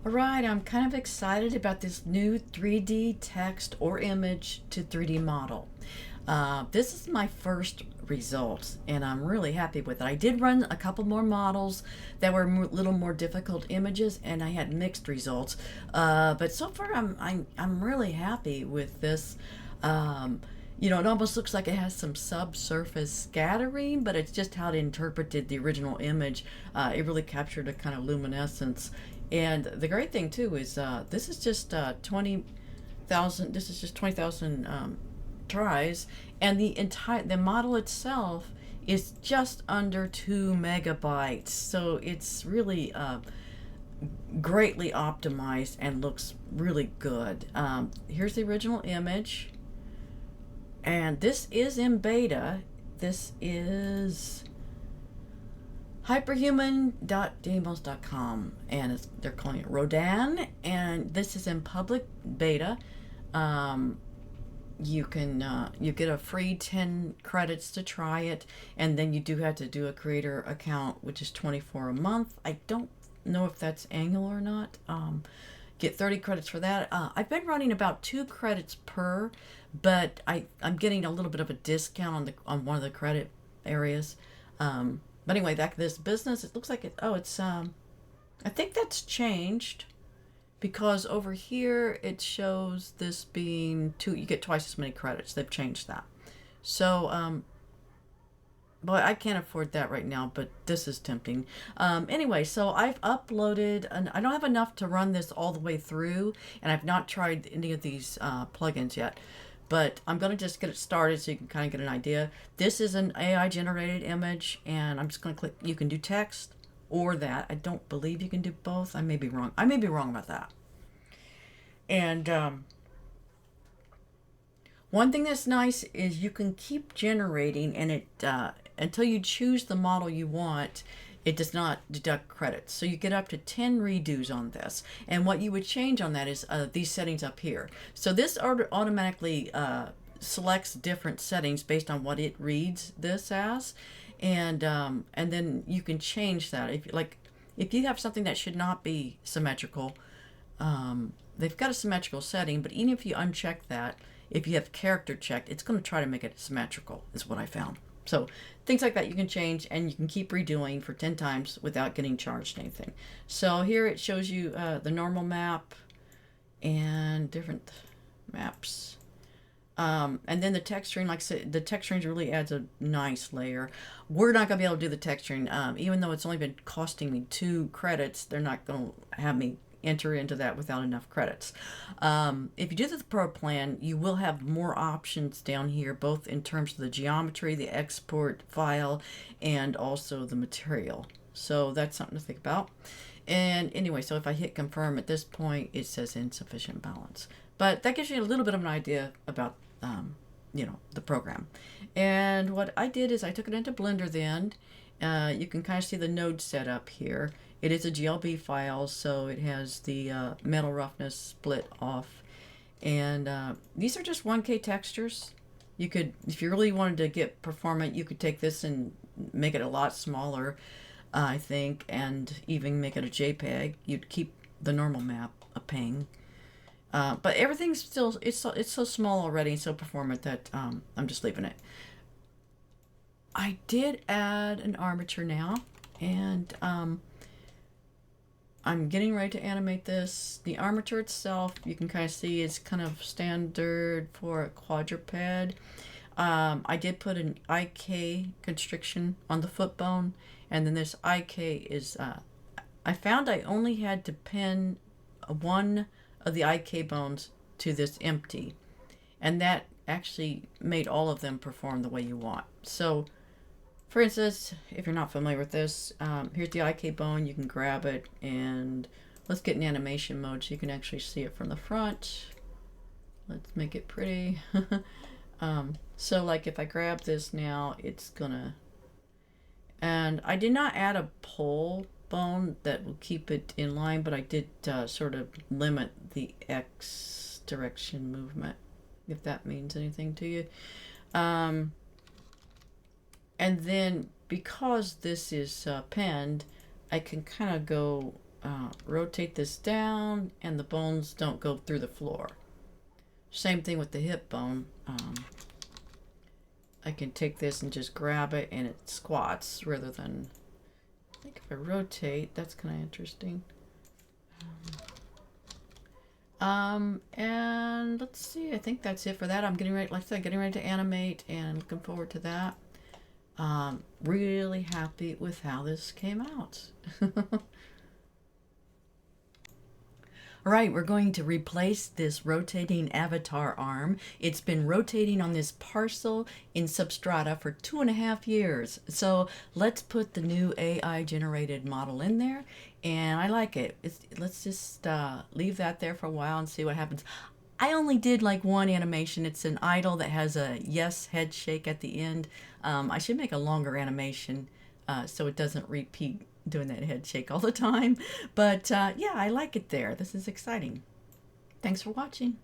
All right, I'm kind of excited about this new 3D text or image to 3D model. This is my first results, and I'm really happy with it. I did run a couple more models that were a little more difficult images, and I had mixed results. But so far, I'm really happy with this. It almost looks like it has some subsurface scattering, but it's just how it interpreted the original image. It really captured a kind of luminescence. And the great thing too is this is just 20,000. This is just 20,000 tries, and the model itself is just under 2 MB. So it's really greatly optimized and looks really good. Here's the original image. And this is in beta. This is HyperHuman-Deemos.com, and they're calling it Rodin, and this is in public beta. You get a free 10 credits to try it, and then you do have to do a creator account, which is 24 a month. I don't know if that's annual or not. Get 30 credits for that. I've been running about 2 credits per, but I'm getting a little bit of a discount on one of the credit areas. But anyway, back to this business. It looks like I think that's changed, because over here it shows this being you get twice as many credits. They've changed that. So, but I can't afford that right now, but this is tempting. Anyway, so I've uploaded, and I don't have enough to run this all the way through, and I've not tried any of these plugins yet. But I'm going to just get it started so you can kind of get an idea. This is an AI generated image, and I'm just going to click, you can do text or that. I don't believe you can do both. I may be wrong. I may be wrong about that. And one thing that's nice is you can keep generating, and it until you choose the model you want, it does not deduct credits. So you get up to 10 redos on this. And what you would change on that is these settings up here. So this automatically selects different settings based on what it reads this as. And then you can change that. If you have something that should not be symmetrical, they've got a symmetrical setting, but even if you uncheck that, if you have character checked, it's going to try to make it symmetrical, is what I found. So things like that you can change, and you can keep redoing for 10 times without getting charged anything. So here it shows you the normal map and different maps. And then the texturing, like I said, the texturing really adds a nice layer. We're not going to be able to do the texturing, even though it's only been costing me 2 credits. They're not going to have me enter into that without enough credits. If you do the pro plan, you will have more options down here, both in terms of the geometry, the export file, and also the material. So that's something to think about. And anyway, so if I hit confirm at this point, it says insufficient balance. But that gives you a little bit of an idea about the program. And what I did is I took it into Blender then. You can kind of see the node set up here. It is a GLB file, so it has the metal roughness split off. And these are just 1K textures. You could, if you really wanted to get performant, you could take this and make it a lot smaller, I think, and even make it a JPEG. You'd keep the normal map a ping. But everything's still, it's so small already and so performant that I'm just leaving it. I did add an armature now, and I'm getting ready to animate this. The armature itself, you can kind of see, is kind of standard for a quadruped. I did put an IK constriction on the foot bone, and then this IK is, I found I only had to pin one of the IK bones to this empty, and that actually made all of them perform the way you want. So for instance, if you're not familiar with this, here's the IK bone. You can grab it, and let's get in animation mode so you can actually see it from the front. Let's make it pretty. So like if I grab this now, it's gonna, and I did not add a pole bone that will keep it in line, but I did sort of limit the X direction movement, if that means anything to you. And then because this is penned, I can kind of go rotate this down and the bones don't go through the floor. Same thing with the hip bone. I can take this and just grab it and it squats rather than, I think if I rotate, that's kind of interesting. And let's see, I think that's it for that. I'm getting ready, like I said, getting ready to animate and looking forward to that. Really happy with how this came out. All right, we're going to replace this rotating avatar arm. It's been rotating on this parcel in Substrata for 2.5 years. So let's put the new AI generated model in there, and I like it. Let's just leave that there for a while and see what happens. I only did like one animation. It's an idol that has a yes head shake at the end. I should make a longer animation so it doesn't repeat doing that head shake all the time. But yeah, I like it there. This is exciting. Thanks for watching.